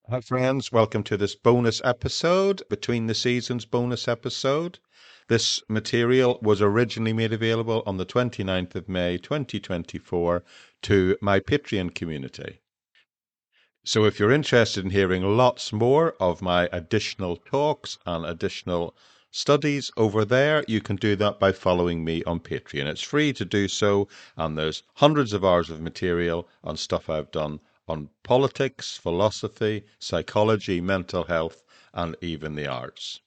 Hi, friends. Welcome to this bonus episode, Between the Seasons bonus episode. This material was originally made available on the 29th of May 2024 to my Patreon community. So if you're interested in hearing lots more of my additional talks and additional studies over there, you can do that by following me on Patreon. It's free to do so, and there's hundreds of hours of material on stuff I've done on politics, philosophy, psychology, mental health, and even the arts.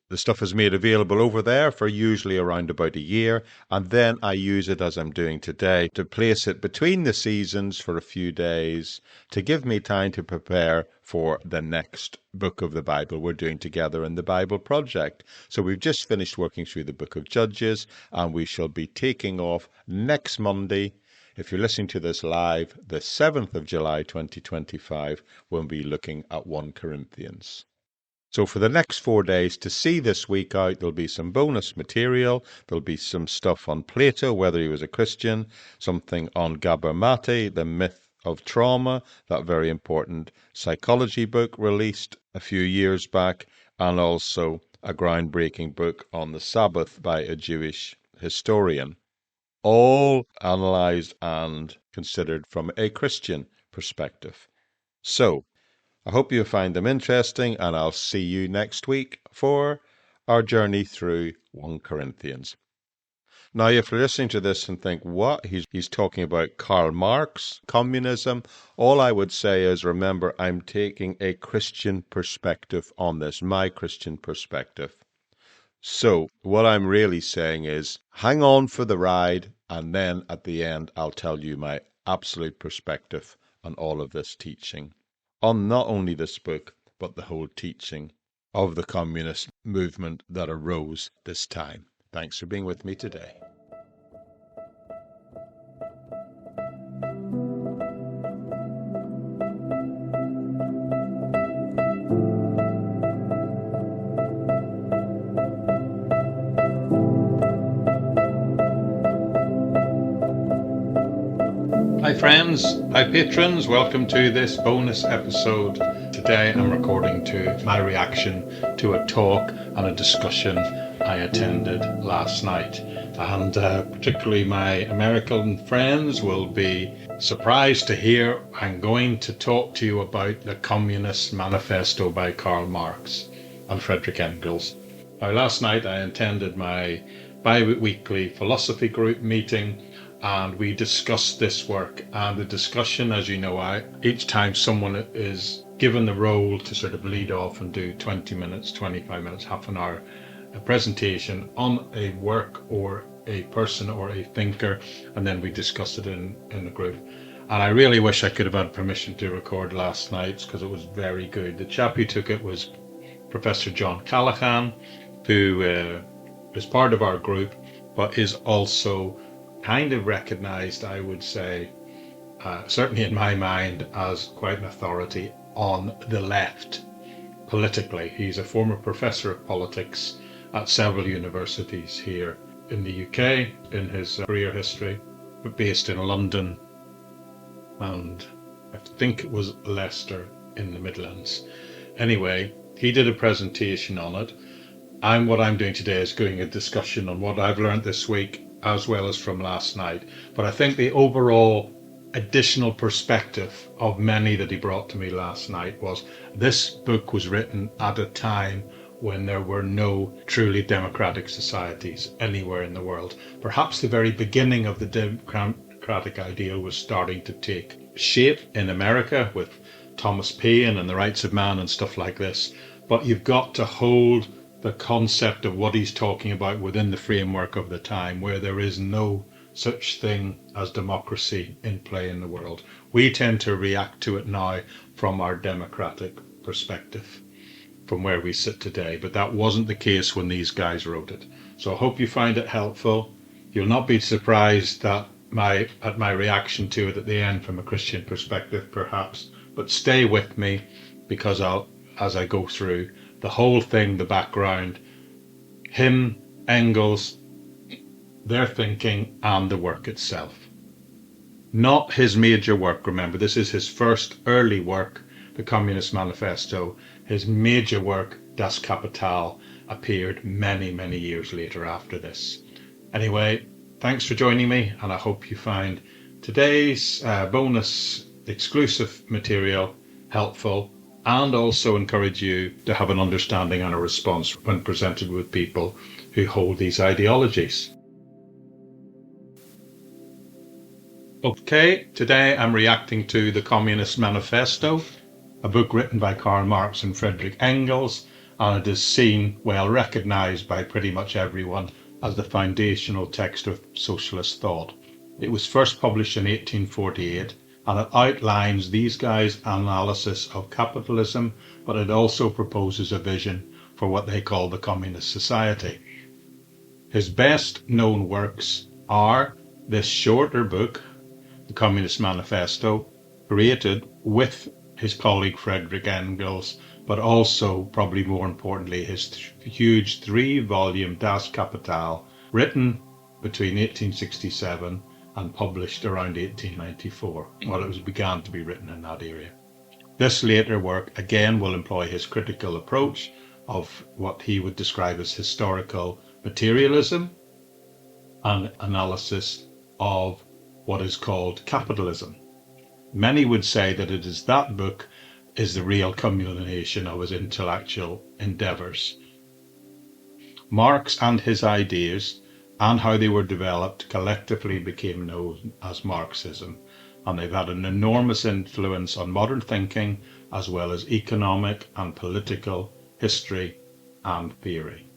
The stuff is made available over there for usually around about a year, and then I use it as I'm doing today to place it between the seasons for a few days to give me time to prepare for the next book of the Bible we're doing together in the Bible Project. So we've just finished working through the book of Judges, and we shall be taking off next Monday. If you're listening to this live, the 7th of July 2025, we'll be looking at 1 Corinthians. So for the next 4 days, to see this week out, there'll be some bonus material. There'll be some stuff on Plato, whether he was a Christian, something on Gabor Mate, the myth of trauma, that very important psychology book released a few years back, and also a groundbreaking book on the Sabbath by a Jewish historian. All analysed and considered from a Christian perspective. So, I hope you find them interesting, and I'll see you next week for our journey through 1 Corinthians. Now, if you're listening to this and think, what? He's talking about Karl Marx, communism. All I would say is, remember, I'm taking a Christian perspective on this, my Christian perspective. So, what I'm really saying is, hang on for the ride, and then at the end, I'll tell you my absolute perspective on all of this teaching, on not only this book, but the whole teaching of the communist movement that arose this time. Thanks for being with me today. Hi friends, hi patrons, welcome to this bonus episode. Today I'm recording to my reaction to a talk and a discussion I attended last night. And particularly my American friends will be surprised to hear I'm going to talk to you about the Communist Manifesto by Karl Marx and Friedrich Engels. Now last night I attended my bi-weekly philosophy group meeting, and we discussed this work. And the discussion, as you know, each time someone is given the role to sort of lead off and do 20 minutes, 25 minutes, half an hour, a presentation on a work or a person or a thinker, and then we discuss it in the group. And I really wish I could have had permission to record last night's, because it was very good. The chap who took it was Professor John Callaghan, who is part of our group, but is also kind of recognized, I would say, certainly in my mind, as quite an authority on the left politically. He's a former professor of politics at several universities here in the UK in his career history, but based in London and I think it was Leicester in the Midlands. Anyway, he did a presentation on it. What I'm doing today is doing a discussion on what I've learned this week, as well as from last night. But I think the overall additional perspective of many that he brought to me last night was this book was written at a time when there were no truly democratic societies anywhere in the world. Perhaps the very beginning of the democratic ideal was starting to take shape in America with Thomas Paine and the rights of man and stuff like this. But you've got to hold the concept of what he's talking about within the framework of the time, where there is no such thing as democracy in play in the world. We tend to react to it now from our democratic perspective, from where we sit today, but that wasn't the case when these guys wrote it. So I hope you find it helpful. You'll not be surprised at my reaction to it at the end from a Christian perspective, perhaps, but stay with me, because as I go through the whole thing, the background, him, Engels, their thinking, and the work itself. Not his major work, remember, this is his first early work the Communist Manifesto, his major work, Das Kapital, appeared many, many years later after this. Anyway, thanks for joining me, and I hope you find today's bonus exclusive material helpful, and also encourage you to have an understanding and a response when presented with people who hold these ideologies. Okay, today I'm reacting to the Communist Manifesto, a book written by Karl Marx and Friedrich Engels, and it is seen, well recognized by pretty much everyone, as the foundational text of socialist thought. It was first published in 1848, and it outlines these guys' analysis of capitalism, but it also proposes a vision for what they call the communist society. His best known works are this shorter book, the Communist Manifesto, created with his colleague Friedrich Engels, but also, probably more importantly, his huge 3-volume Das Kapital, written between 1867 and published around 1894. Well, it began to be written in that area. This later work again will employ his critical approach of what he would describe as historical materialism and analysis of what is called capitalism. Many would say that it is that book is the real culmination of his intellectual endeavours. Marx and his ideas and how they were developed collectively became known as Marxism, and they've had an enormous influence on modern thinking as well as economic and political history and theory.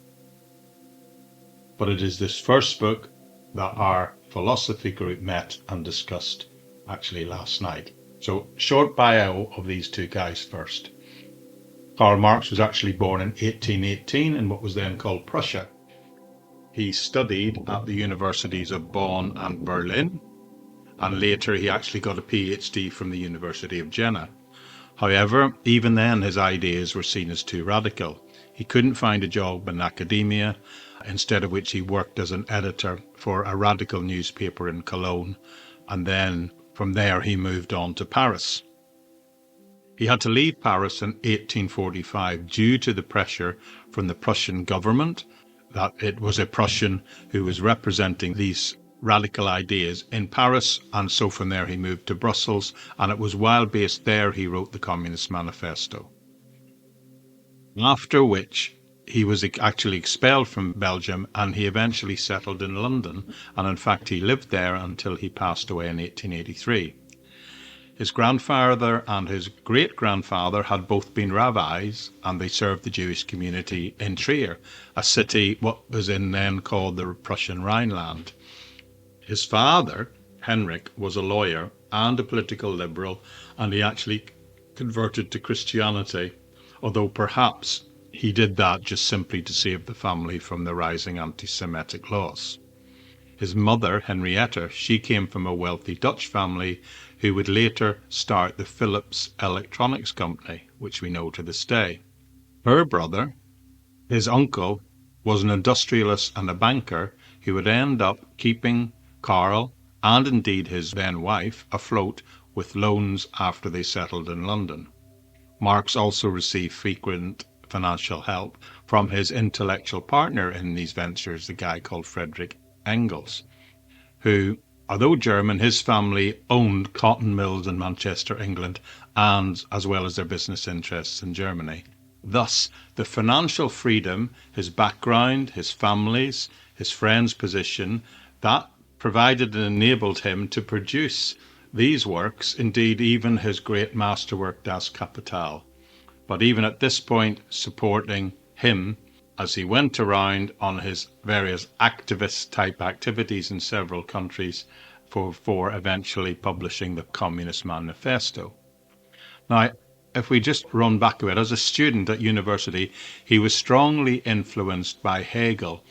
But it is this first book that our philosophy group met and discussed actually last night. So, short bio of these two guys first. Karl Marx was actually born in 1818 in what was then called Prussia. He studied at the universities of Bonn and Berlin, and later he actually got a PhD from the University of Jena. However, even then his ideas were seen as too radical. He couldn't find a job in academia, instead of which he worked as an editor for a radical newspaper in Cologne, and then from there he moved on to Paris. He had to leave Paris in 1845 due to the pressure from the Prussian government, that it was a Prussian who was representing these radical ideas in Paris, and so from there he moved to Brussels, and it was while based there he wrote the Communist Manifesto. After which he was actually expelled from Belgium, and he eventually settled in London, and in fact he lived there until he passed away in 1883. His grandfather and his great-grandfather had both been rabbis, and they served the Jewish community in Trier, a city what was then called the Prussian Rhineland. His father, Henrik, was a lawyer and a political liberal, and he actually converted to Christianity, although perhaps he did that just simply to save the family from the rising anti-Semitic laws. His mother, Henrietta, she came from a wealthy Dutch family who would later start the Philips Electronics Company, which we know to this day. Her brother, his uncle, was an industrialist and a banker who would end up keeping Karl, and indeed his then wife, afloat with loans after they settled in London. Marx also received frequent financial help from his intellectual partner in these ventures, a guy called Friedrich Engels, who, although German, his family owned cotton mills in Manchester, England, and as well as their business interests in Germany. Thus, the financial freedom, his background, his family's, his friends' position, that provided and enabled him to produce these works, indeed even his great masterwork Das Kapital. But even at this point, supporting him as he went around on his various activist-type activities in several countries for eventually publishing the Communist Manifesto. Now, if we just run back a bit, as a student at university, he was strongly influenced by Hegel.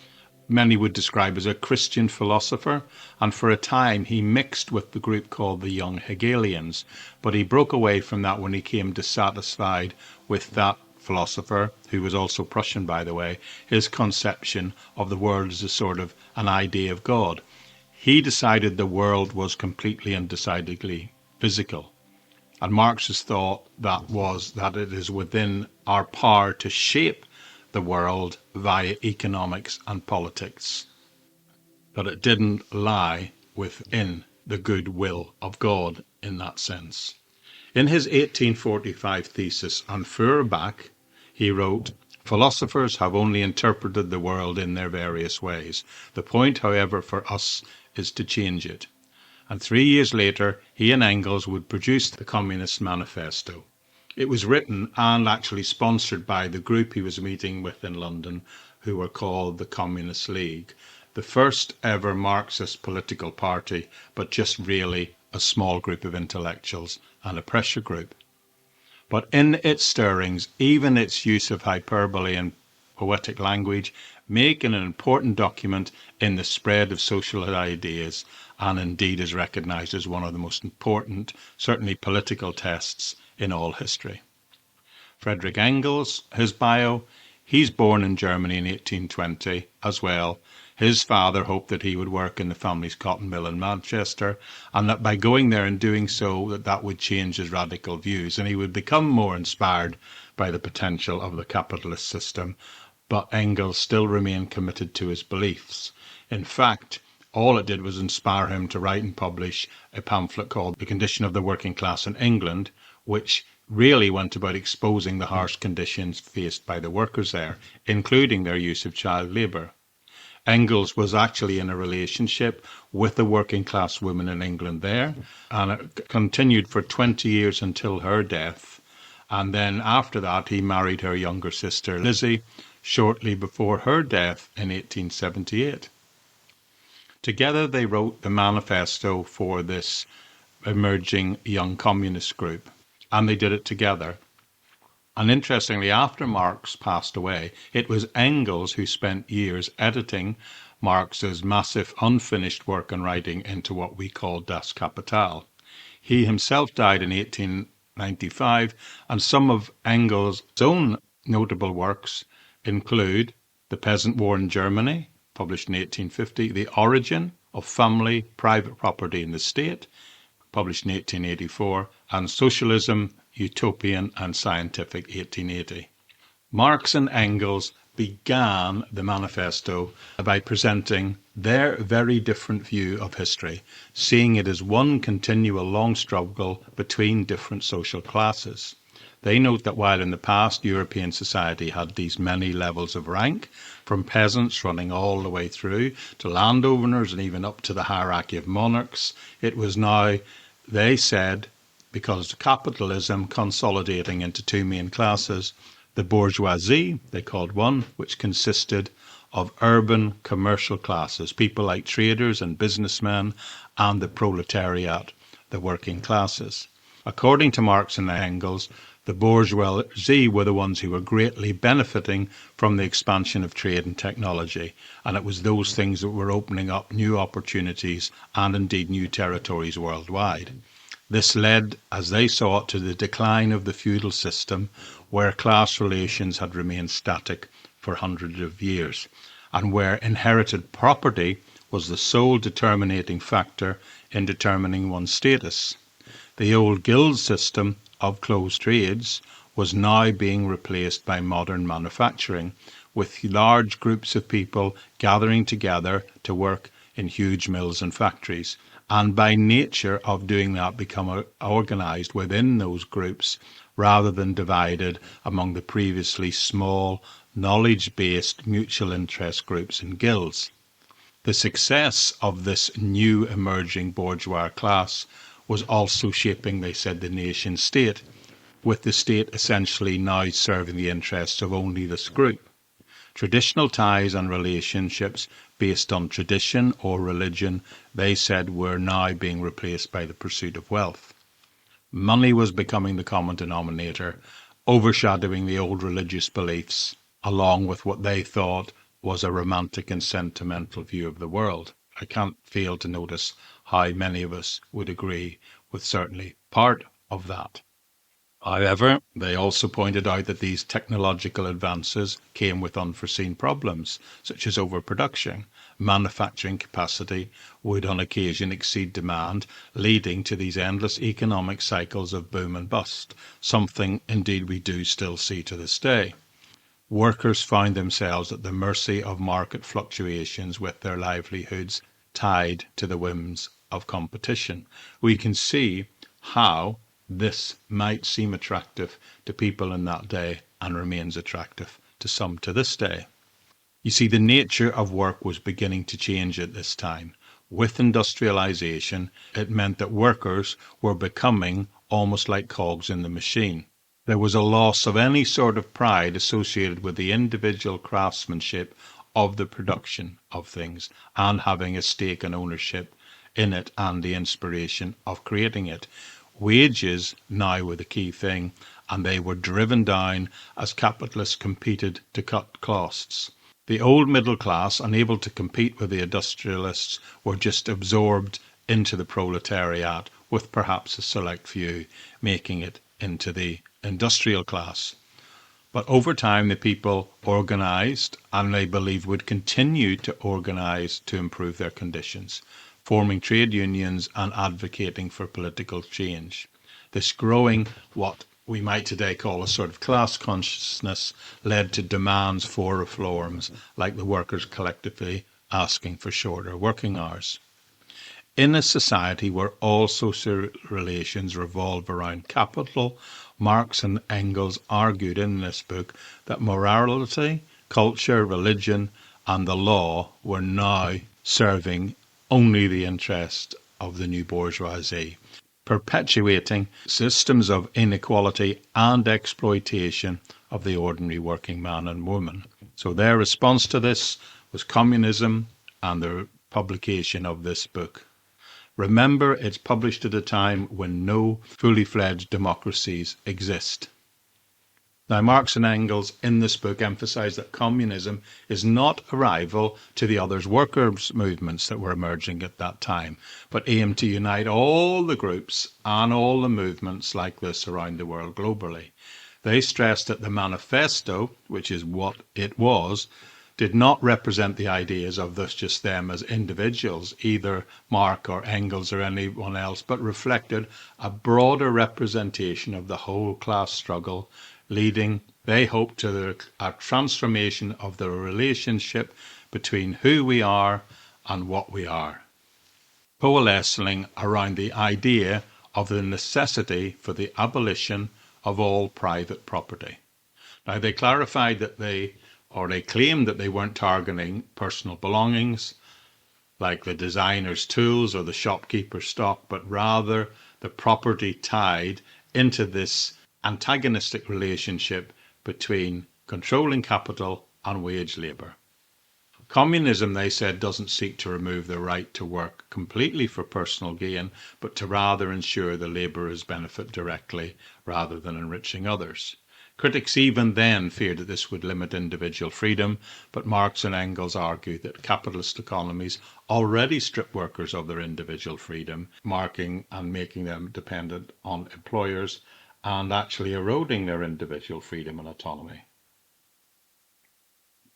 Many would describe as a Christian philosopher, and for a time he mixed with the group called the Young Hegelians, but he broke away from that when he came dissatisfied with that philosopher, who was also Prussian by the way, his conception of the world as a sort of an idea of God. He decided the world was completely and decidedly physical. And Marx's thought that was that it is within our power to shape the world via economics and politics, that it didn't lie within the good will of God in that sense. In his 1845 thesis on Feuerbach, he wrote, "Philosophers have only interpreted the world in their various ways. The point, however, for us is to change it." And 3 years later, he and Engels would produce the Communist Manifesto. It was written and actually sponsored by the group he was meeting with in London, who were called the Communist League, the first ever Marxist political party, but just really a small group of intellectuals and a pressure group. But in its stirrings, even its use of hyperbole and poetic language make an important document in the spread of social ideas, and indeed is recognized as one of the most important, certainly political tests in all history. Friedrich Engels, his bio, he's born in Germany in 1820 as well. His father hoped that he would work in the family's cotton mill in Manchester, and that by going there and doing so, that would change his radical views, and he would become more inspired by the potential of the capitalist system. But Engels still remained committed to his beliefs. In fact, all it did was inspire him to write and publish a pamphlet called The Condition of the Working Class in England, which really went about exposing the harsh conditions faced by the workers there, including their use of child labour. Engels was actually in a relationship with a working class woman in England there, and it continued for 20 years until her death. And then after that, he married her younger sister, Lizzie, shortly before her death in 1878. Together, they wrote the manifesto for this emerging young communist group, and they did it together. And interestingly, after Marx passed away, it was Engels who spent years editing Marx's massive unfinished work and writing into what we call Das Kapital. He himself died in 1895, and some of Engels' own notable works include The Peasant War in Germany, published in 1850, The Origin of Family, Private Property in the State, published in 1884, and Socialism, Utopian and Scientific, 1880. Marx and Engels began the manifesto by presenting their very different view of history, seeing it as one continual long struggle between different social classes. They note that while in the past European society had these many levels of rank, from peasants running all the way through to landowners and even up to the hierarchy of monarchs, it was now, they said, because of capitalism consolidating into two main classes, the bourgeoisie, they called one, which consisted of urban commercial classes, people like traders and businessmen, and the proletariat, the working classes. According to Marx and Engels, the bourgeoisie were the ones who were greatly benefiting from the expansion of trade and technology, and it was those things that were opening up new opportunities and indeed new territories worldwide. This led, as they saw it, to the decline of the feudal system, where class relations had remained static for hundreds of years, and where inherited property was the sole determining factor in determining one's status. The old guild system of closed trades was now being replaced by modern manufacturing, with large groups of people gathering together to work in huge mills and factories, and by nature of doing that become organised within those groups rather than divided among the previously small, knowledge-based mutual interest groups and guilds. The success of this new emerging bourgeois class was also shaping, they said, the nation state, with the state essentially now serving the interests of only this group. Traditional ties and relationships based on tradition or religion, they said, were now being replaced by the pursuit of wealth. Money was becoming the common denominator, overshadowing the old religious beliefs, along with what they thought was a romantic and sentimental view of the world. I can't fail to notice how many of us would agree with certainly part of that. However, they also pointed out that these technological advances came with unforeseen problems, such as overproduction. Manufacturing capacity would on occasion exceed demand, leading to these endless economic cycles of boom and bust, something indeed we do still see to this day. Workers found themselves at the mercy of market fluctuations with their livelihoods tied to the whims of competition. We can see how this might seem attractive to people in that day and remains attractive to some to this day. You see, the nature of work was beginning to change at this time. With industrialization, it meant that workers were becoming almost like cogs in the machine. There was a loss of any sort of pride associated with the individual craftsmanship of the production of things and having a stake and ownership in it and the inspiration of creating it. Wages now were the key thing, and they were driven down as capitalists competed to cut costs. The old middle class, unable to compete with the industrialists, were just absorbed into the proletariat, with perhaps a select few making it into the industrial class. But over time, the people organized, and they believe would continue to organize to improve their conditions, forming trade unions and advocating for political change. This growing, what we might today call a sort of class consciousness, led to demands for reforms, like the workers collectively asking for shorter working hours. In a society where all social relations revolve around capital, Marx and Engels argued in this book that morality, culture, religion, and the law were now serving only the interest of the new bourgeoisie, perpetuating systems of inequality and exploitation of the ordinary working man and woman. So their response to this was communism and the publication of this book. Remember, it's published at a time when no fully fledged democracies exist. Now, Marx and Engels in this book emphasize that communism is not a rival to the other workers' movements that were emerging at that time, but aim to unite all the groups and all the movements like this around the world globally. They stressed that the Manifesto, which is what it was, did not represent the ideas of just them as individuals, either Marx or Engels or anyone else, but reflected a broader representation of the whole class struggle, leading, they hope, to a transformation of the relationship between who we are and what we are, coalescing around the idea of the necessity for the abolition of all private property. Now, they clarified that they claimed that they weren't targeting personal belongings like the designer's tools or the shopkeeper's stock, but rather the property tied into this antagonistic relationship between controlling capital and wage labour. Communism, they said, doesn't seek to remove the right to work completely for personal gain, but to rather ensure the labourers benefit directly rather than enriching others. Critics even then feared that this would limit individual freedom, but Marx and Engels argued that capitalist economies already strip workers of their individual freedom, marking and making them dependent on employers and actually eroding their individual freedom and autonomy.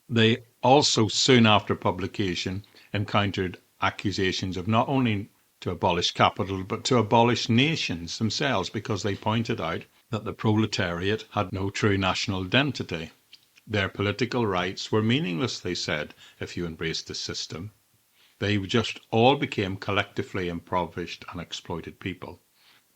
They also, soon after publication, encountered accusations of not only to abolish capital, but to abolish nations themselves, because they pointed out that the proletariat had no true national identity. Their political rights were meaningless, they said, if you embraced the system. They just all became collectively impoverished and exploited people.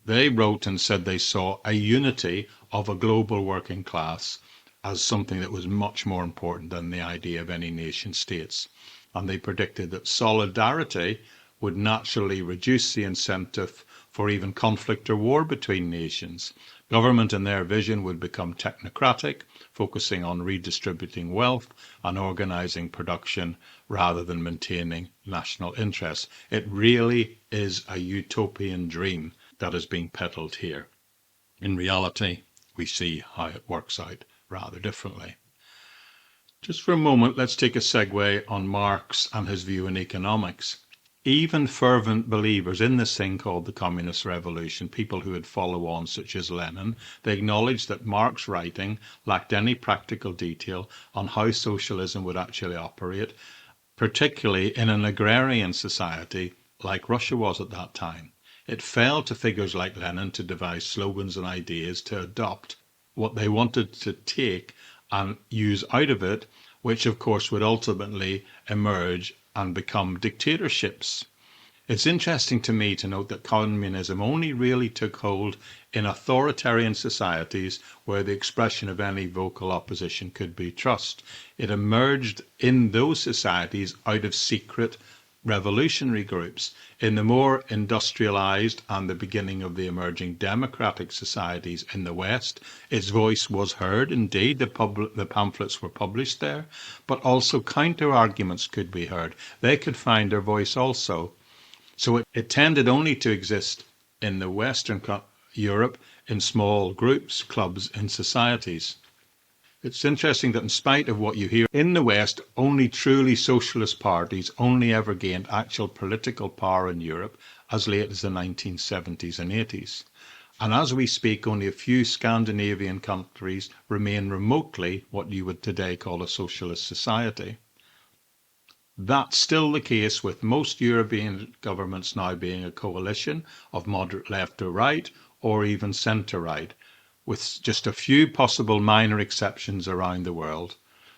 They wrote and said they saw a unity of a global working class as something that was much more important than the idea of any nation states. And they predicted that solidarity would naturally reduce the incentive for even conflict or war between nations. Government, in their vision, would become technocratic, focusing on redistributing wealth and organizing production rather than maintaining national interests. It really is a utopian dream that is being peddled here. In reality, we see how it works out rather differently. Just for a moment, let's take a segue on Marx and his view in economics. even fervent believers in this thing called the Communist Revolution, people who had followed on, such as Lenin, they acknowledged that Marx's writing lacked any practical detail on how socialism would actually operate, particularly in an agrarian society like Russia was at that time. It fell to figures like Lenin to devise slogans and ideas to adopt what they wanted to take and use out of it, which of course would ultimately emerge and become dictatorships. It's interesting to me to note that communism only really took hold in authoritarian societies where the expression of any vocal opposition could be trusted. It emerged in those societies out of secret revolutionary groups. In the more industrialized and the beginning of the emerging democratic societies in the West, its voice was heard. Indeed, the pamphlets were published there, but also counter-arguments could be heard. They could find their voice also. So it tended only to exist in the Western Europe in small groups, clubs, and societies. It's interesting that in spite of what you hear in the West, only truly socialist parties only ever gained actual political power in Europe as late as the 1970s and 80s. And as we speak, only a few Scandinavian countries remain remotely what you would today call a socialist society. That's still the case with most European governments now being a coalition of moderate left or right, or even centre-right, with just a few possible minor exceptions around the world,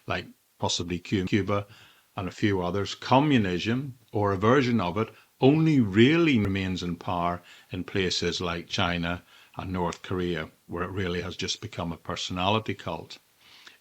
like possibly Cuba and a few others. Communism, or a version of it, only really remains in power in places like China and North Korea, where it really has just become a personality cult.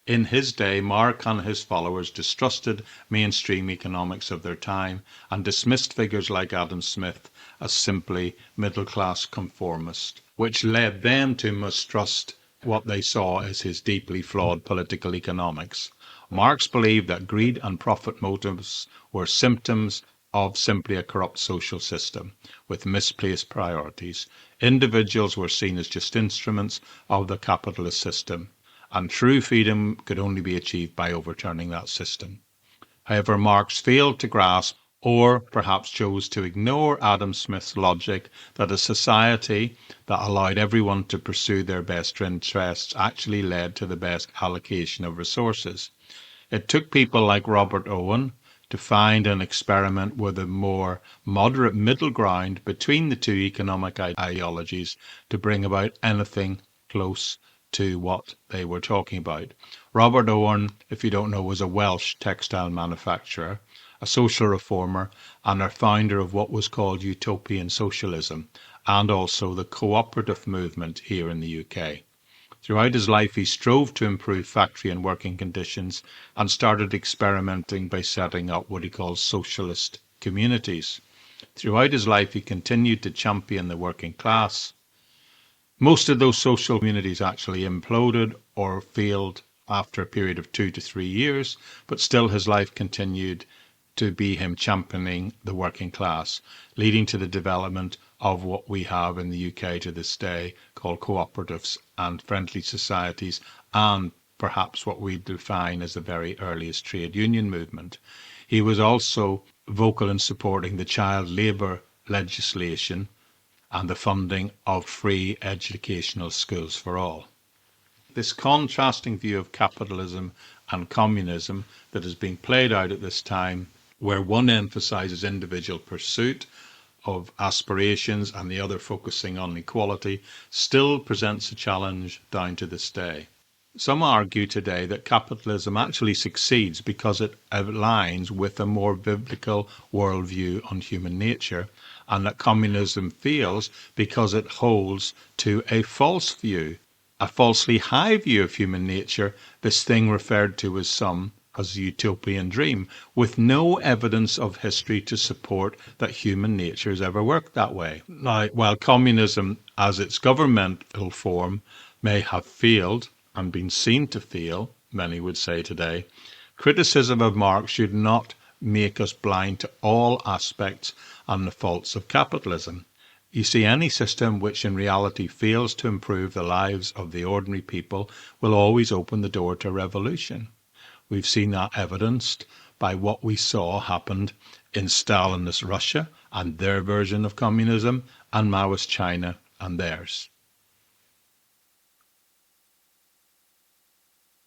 In his day, Marx and his followers distrusted mainstream economics of their time and dismissed figures like Adam Smith as simply middle-class conformist, which led them to mistrust what they saw as his deeply flawed political economics. Marx believed that greed and profit motives were symptoms of simply a corrupt social system with misplaced priorities. Individuals were seen as just instruments of the capitalist system, and true freedom could only be achieved by overturning that system. However, Marx failed to grasp, or perhaps chose to ignore, Adam Smith's logic that a society that allowed everyone to pursue their best interests actually led to the best allocation of resources. It took people like Robert Owen to find and experiment with a more moderate middle ground between the two economic ideologies to bring about anything close to what they were talking about. Robert Owen, if you don't know, was a Welsh textile manufacturer, a social reformer, and a founder of what was called utopian socialism, and also the cooperative movement here in the UK. Throughout his life, he strove to improve factory and working conditions and started experimenting by setting up what he calls socialist communities. Throughout his life, he continued to champion the working class. Most of those social communities actually imploded or failed after a period of 2 to 3 years, but still his life continued to be him championing the working class, leading to the development of what we have in the UK to this day called cooperatives and friendly societies, and perhaps what we define as the very earliest trade union movement. He was also vocal in supporting the child labour legislation and the funding of free educational schools for all. This contrasting view of capitalism and communism that is being played out at this time, where one emphasises individual pursuit of aspirations and the other focusing on equality, still presents a challenge down to this day. Some argue today that capitalism actually succeeds because it aligns with a more biblical worldview on human nature, and that communism fails because it holds to a false view, a falsely high view of human nature, this thing referred to as some as the utopian dream, with no evidence of history to support that human nature has ever worked that way. Now, while communism as its governmental form may have failed and been seen to fail, many would say today, criticism of Marx should not make us blind to all aspects and the faults of capitalism. You see, any system which in reality fails to improve the lives of the ordinary people will always open the door to revolution. We've seen that evidenced by what we saw happened in Stalinist Russia and their version of communism, and Maoist China and theirs.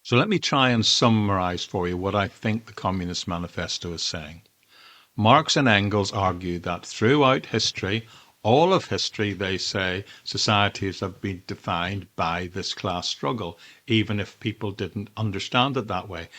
So let me try and summarize for you what I think the Communist Manifesto is saying. Marx and Engels argue that throughout history, all of history, they say, societies have been defined by this class struggle, even if people didn't understand it that way,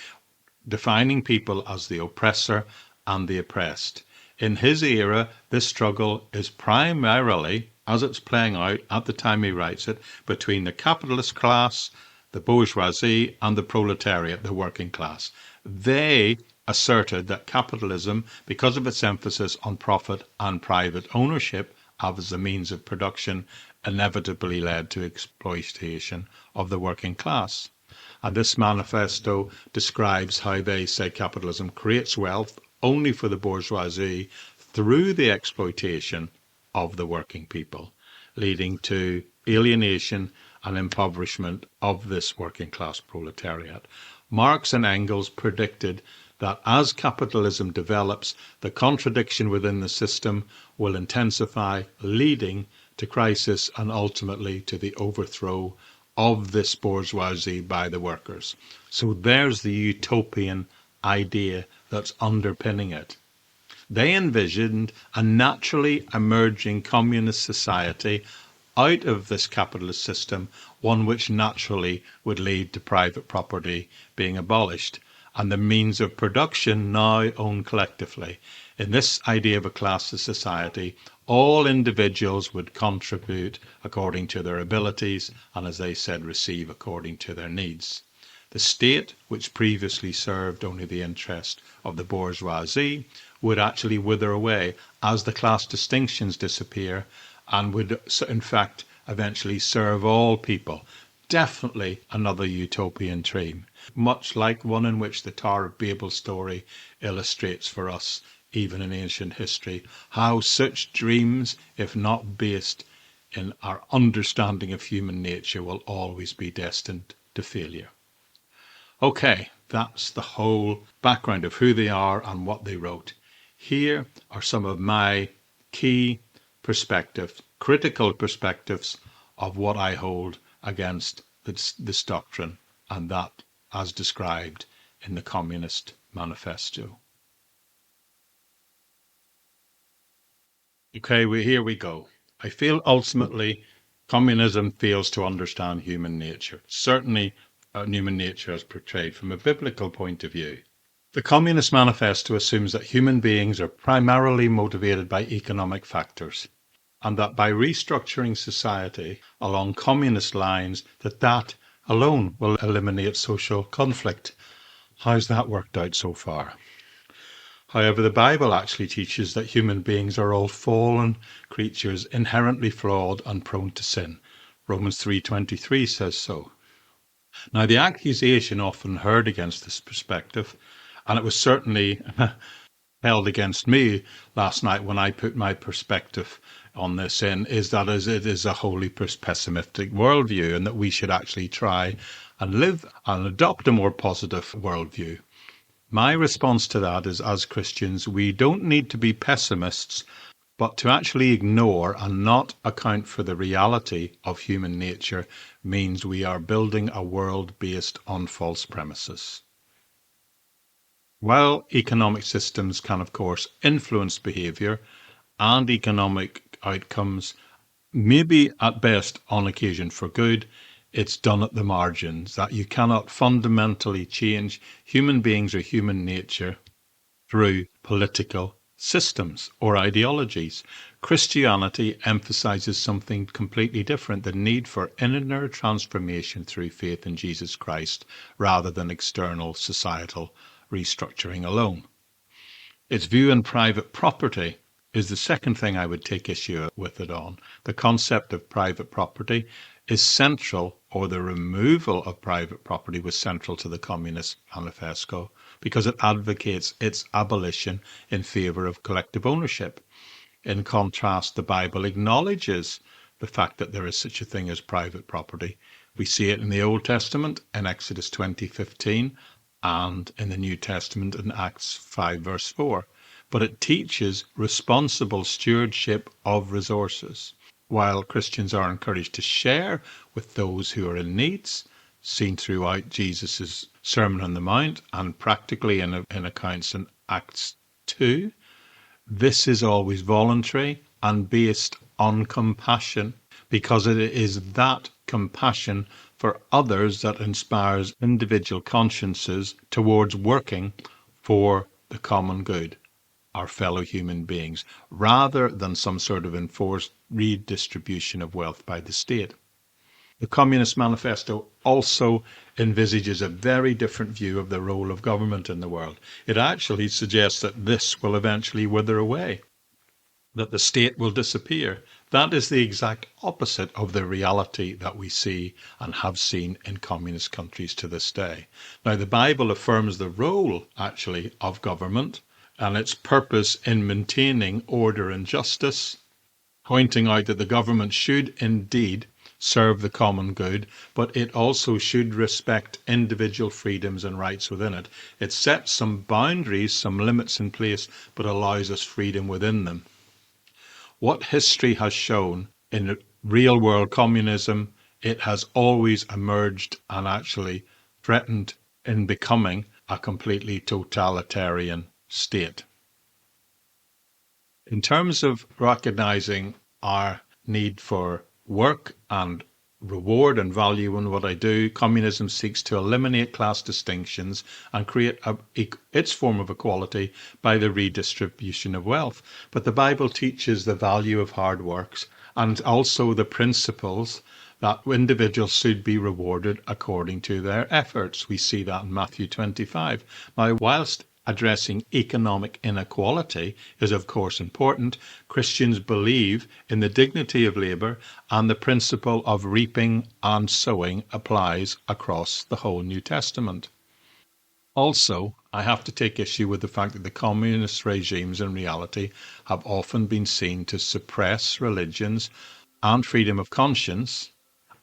defining people as the oppressor and the oppressed. In his era, this struggle is primarily, as it's playing out at the time he writes it, between the capitalist class, the bourgeoisie, and the proletariat, the working class. They asserted that capitalism, because of its emphasis on profit and private ownership as a means of production, inevitably led to exploitation of the working class. And this manifesto describes how they say capitalism creates wealth only for the bourgeoisie through the exploitation of the working people, leading to alienation and impoverishment of this working class proletariat. Marx and Engels predicted that as capitalism develops, the contradiction within the system will intensify, leading to crisis and ultimately to the overthrow of this bourgeoisie by the workers. So there's the utopian idea that's underpinning it. They envisioned a naturally emerging communist society out of this capitalist system, one which naturally would lead to private property being abolished and the means of production now owned collectively. In this idea of a classless society, all individuals would contribute according to their abilities and, as they said, receive according to their needs. The state, which previously served only the interest of the bourgeoisie, would actually wither away as the class distinctions disappear and would, in fact, eventually serve all people. Definitely another utopian dream, much like one in which the Tower of Babel story illustrates for us, even in ancient history, how such dreams, if not based in our understanding of human nature, will always be destined to failure. Okay, that's the whole background of who they are and what they wrote. Here are some of my key perspectives, critical perspectives of what I hold against this doctrine, and that as described in the Communist Manifesto. Okay, here we go. I feel ultimately communism fails to understand human nature, certainly human nature as portrayed from a biblical point of view. The Communist Manifesto assumes that human beings are primarily motivated by economic factors, and that by restructuring society along communist lines, that alone will eliminate social conflict. How's that worked out so far? However, the Bible actually teaches that human beings are all fallen creatures, inherently flawed and prone to sin. Romans 3:23 says so. Now, the accusation often heard against this perspective, and it was certainly held against me last night when I put my perspective on this in, is that it is a wholly pessimistic worldview and that we should actually try and live and adopt a more positive worldview. My response to that is, as Christians, we don't need to be pessimists, but to actually ignore and not account for the reality of human nature means we are building a world based on false premises. While economic systems can, of course, influence behaviour and economic outcomes, maybe at best on occasion for good, it's done at the margins, that you cannot fundamentally change human beings or human nature through political systems or ideologies. Christianity emphasizes something completely different, the need for inner transformation through faith in Jesus Christ rather than external societal restructuring alone. Its view on private property is the second thing I would take issue with it on. The concept of private property is central, or the removal of private property was central to the Communist Manifesto, because it advocates its abolition in favour of collective ownership. In contrast, the Bible acknowledges the fact that there is such a thing as private property. We see it in the Old Testament in Exodus 20:15 and in the New Testament in Acts 5 verse 4. but it teaches responsible stewardship of resources. While Christians are encouraged to share with those who are in need, seen throughout Jesus' Sermon on the Mount and practically in accounts in Acts 2, this is always voluntary and based on compassion, because it is that compassion for others that inspires individual consciences towards working for the common good, our fellow human beings, rather than some sort of enforced redistribution of wealth by the state. The Communist Manifesto also envisages a very different view of the role of government in the world. It actually suggests that this will eventually wither away, that the state will disappear. That is the exact opposite of the reality that we see and have seen in communist countries to this day. Now, the Bible affirms the role, actually, of government and its purpose in maintaining order and justice, pointing out that the government should indeed serve the common good, but it also should respect individual freedoms and rights within it. It sets some boundaries, some limits in place, but allows us freedom within them. What history has shown in real world communism, it has always emerged and actually threatened in becoming a completely totalitarian state. In terms of recognizing our need for work and reward and value in what I do, communism seeks to eliminate class distinctions and create its form of equality by the redistribution of wealth. But the Bible teaches the value of hard works and also the principles that individuals should be rewarded according to their efforts. We see that in Matthew 25. Now, whilst addressing economic inequality is of course important, Christians believe in the dignity of labour, and the principle of reaping and sowing applies across the whole New Testament. Also, I have to take issue with the fact that the communist regimes in reality have often been seen to suppress religions and freedom of conscience,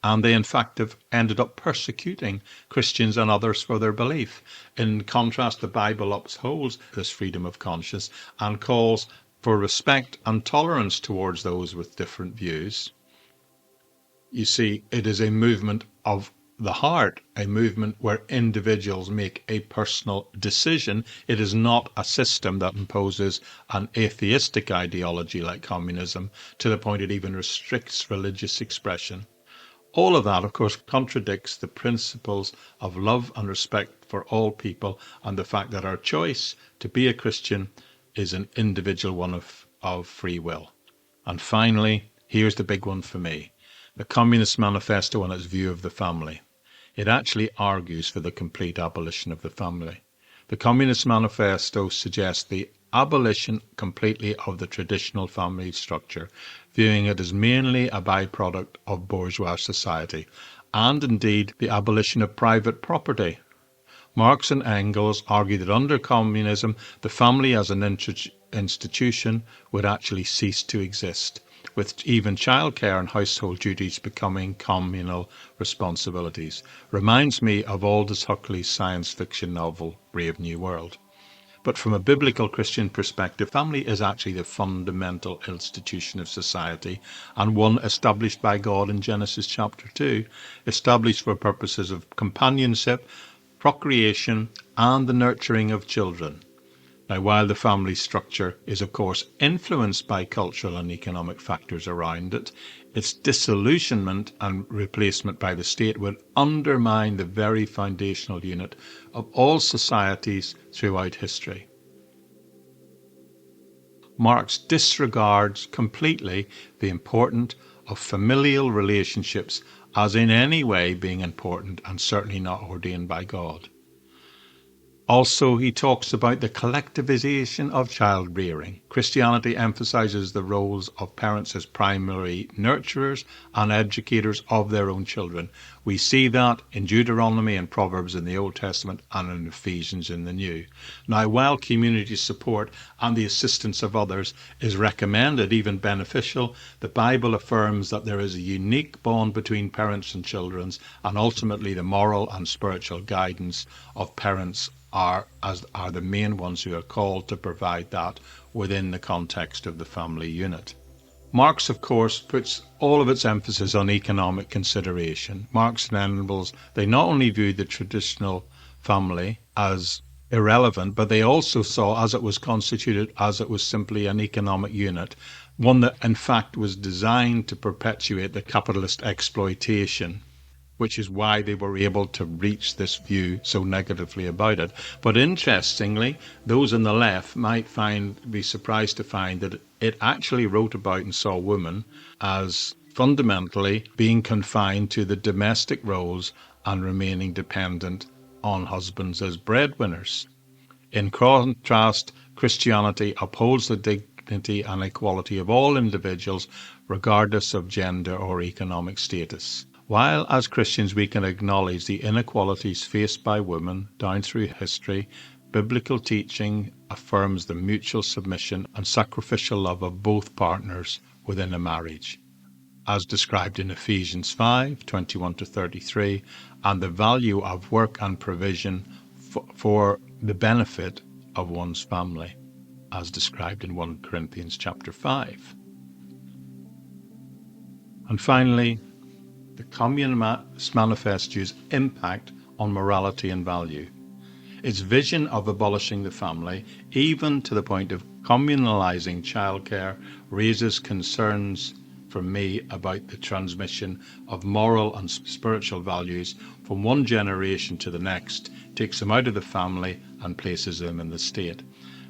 and they in fact have ended up persecuting Christians and others for their belief. In contrast, the Bible upholds this freedom of conscience and calls for respect and tolerance towards those with different views. You see, it is a movement of the heart, a movement where individuals make a personal decision. It is not a system that imposes an atheistic ideology like communism to the point it even restricts religious expression. All of that, of course, contradicts the principles of love and respect for all people and the fact that our choice to be a Christian is an individual one of free will. And finally, here's the big one for me, the Communist Manifesto and its view of the family. It actually argues for the complete abolition of the family. The Communist Manifesto suggests the abolition completely of the traditional family structure, viewing it as mainly a byproduct of bourgeois society, and indeed the abolition of private property. Marx and Engels argue that under communism, the family as an institution would actually cease to exist, with even childcare and household duties becoming communal responsibilities. Reminds me of Aldous Huxley's science fiction novel, Brave New World. But from a biblical Christian perspective, family is actually the fundamental institution of society, and one established by God in Genesis chapter 2, established for purposes of companionship, procreation, and the nurturing of children. Now, while the family structure is, of course, influenced by cultural and economic factors around it, its disillusionment and replacement by the state would undermine the very foundational unit of all societies throughout history. Marx disregards completely the importance of familial relationships as in any way being important and certainly not ordained by God. Also, he talks about the collectivization of child rearing. Christianity emphasizes the roles of parents as primary nurturers and educators of their own children. We see that in Deuteronomy and Proverbs in the Old Testament and in Ephesians in the New. Now, while community support and the assistance of others is recommended, even beneficial, the Bible affirms that there is a unique bond between parents and children, and ultimately the moral and spiritual guidance of parents are the main ones who are called to provide that within the context of the family unit. Marx, of course, puts all of its emphasis on economic consideration. Marx and Engels, they not only viewed the traditional family as irrelevant, but they also saw as it was constituted as it was simply an economic unit, one that in fact was designed to perpetuate the capitalist exploitation, which is why they were able to reach this view so negatively about it. But interestingly, those on the left might be surprised to find that it actually wrote about and saw women as fundamentally being confined to the domestic roles and remaining dependent on husbands as breadwinners. In contrast, Christianity upholds the dignity and equality of all individuals, regardless of gender or economic status. While as Christians we can acknowledge the inequalities faced by women down through history, biblical teaching affirms the mutual submission and sacrificial love of both partners within a marriage, as described in Ephesians 5:21-33, and the value of work and provision for the benefit of one's family, as described in 1 Corinthians chapter 5. And finally, the Communist Manifesto's impact on morality and value. Its vision of abolishing the family, even to the point of communalising childcare, raises concerns for me about the transmission of moral and spiritual values from one generation to the next, takes them out of the family and places them in the state.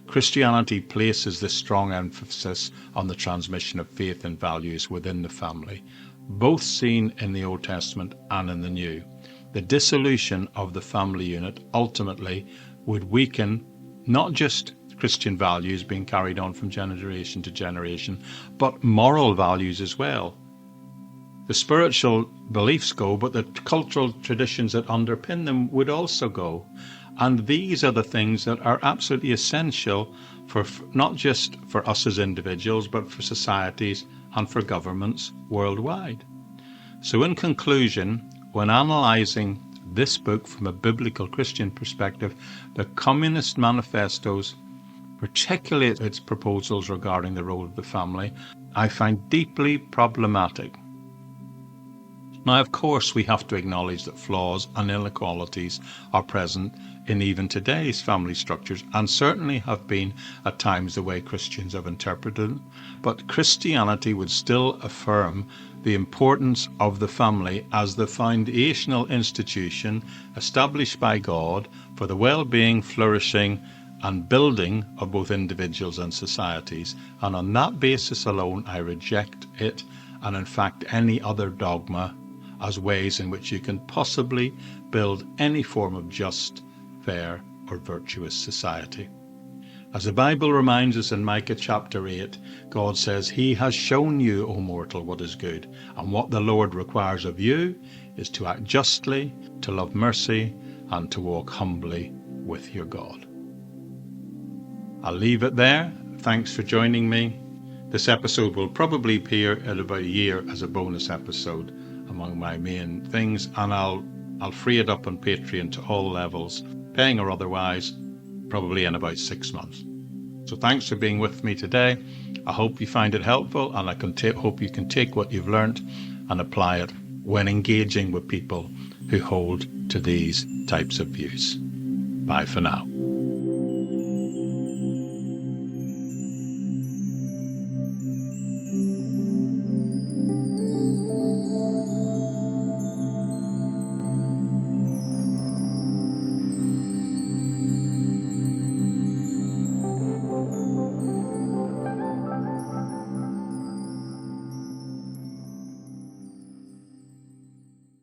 Christianity places this strong emphasis on the transmission of faith and values within the family, both seen in the Old Testament and in the New. The dissolution of the family unit ultimately would weaken not just Christian values being carried on from generation to generation, but moral values as well. The spiritual beliefs go, but the cultural traditions that underpin them would also go. And these are the things that are absolutely essential for not just for us as individuals, but for societies and for governments worldwide. So in conclusion, when analysing this book from a biblical Christian perspective, the Communist Manifestos, particularly its proposals regarding the role of the family, I find deeply problematic. Now, of course, we have to acknowledge that flaws and inequalities are present in even today's family structures, and certainly have been at times the way Christians have interpreted them. But Christianity would still affirm the importance of the family as the foundational institution established by God for the well-being, flourishing, and building of both individuals and societies. And on that basis alone, I reject it, and in fact any other dogma, as ways in which you can possibly build any form of just, fair, or virtuous society. As the Bible reminds us in Micah chapter 8, God says, "He has shown you, O mortal, what is good, and what the Lord requires of you is to act justly, to love mercy, and to walk humbly with your God." I'll leave it there. Thanks for joining me. This episode will probably appear in about a year as a bonus episode among my main things, and I'll free it up on Patreon to all levels, paying or otherwise, probably in about 6 months. So thanks for being with me today. I hope you find it helpful, and I hope you can take what you've learned and apply it when engaging with people who hold to these types of views. Bye for now.